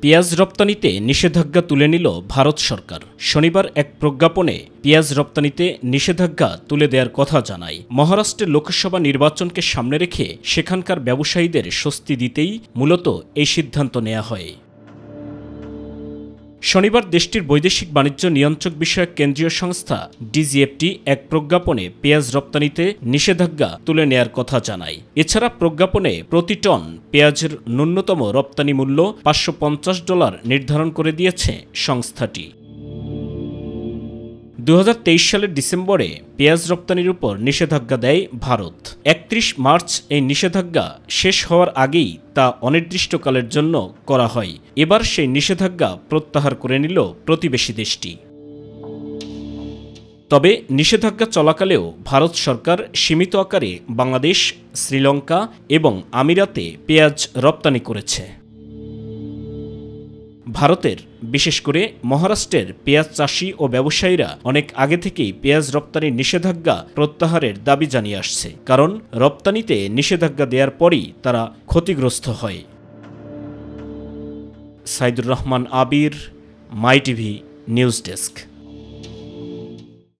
পেঁয়াজ রপ্তানিতে নিষেধাজ্ঞা তুলে নিল ভারত সরকার। শনিবার এক প্রজ্ঞাপনে পেঁয়াজ রপ্তানিতে নিষেধাজ্ঞা তুলে দেওয়ার কথা জানায়। মহারাষ্ট্রের লোকসভা নির্বাচনকে সামনে রেখে সেখানকার ব্যবসায়ীদের স্বস্তি দিতেই মূলত এই সিদ্ধান্ত নেওয়া হয়। শনিবার দেশটির বৈদেশিক বাণিজ্য নিয়ন্ত্রক বিষয়ক কেন্দ্রীয় সংস্থা ডিজিএফটি এক প্রজ্ঞাপনে পেঁয়াজ রপ্তানিতে নিষেধাজ্ঞা তুলে নেয়ার কথা জানায়। এছাড়া প্রজ্ঞাপনে প্রতি টন পেঁয়াজের ন্যূনতম রপ্তানি মূল্য $550 নির্ধারণ করে দিয়েছে সংস্থাটি। 2023 সালের ডিসেম্বরে পেঁয়াজ রপ্তানির উপর নিষেধাজ্ঞা দেয় ভারত। 31 মার্চ এই নিষেধাজ্ঞা শেষ হওয়ার আগেই তা অনির্দিষ্টকালের জন্য করা হয়। এবার সেই নিষেধাজ্ঞা প্রত্যাহার করে নিল প্রতিবেশী দেশটি। তবে নিষেধাজ্ঞা চলাকালেও ভারত সরকার সীমিত আকারে বাংলাদেশ, শ্রীলঙ্কা এবং আমিরাতে পেঁয়াজ রপ্তানি করেছে। ভারতের বিশেষ করে মহারাষ্ট্রের পেঁয়াজ চাষি ও ব্যবসায়ীরা অনেক আগে থেকেই পেঁয়াজ রপ্তানির নিষেধাজ্ঞা প্রত্যাহারের দাবি জানিয়ে আসছে, কারণ রপ্তানিতে নিষেধাজ্ঞা দেওয়ার পরই তারা ক্ষতিগ্রস্ত হয়। সাইদুর রহমান আবির, মাই টিভি নিউজ ডেস্ক।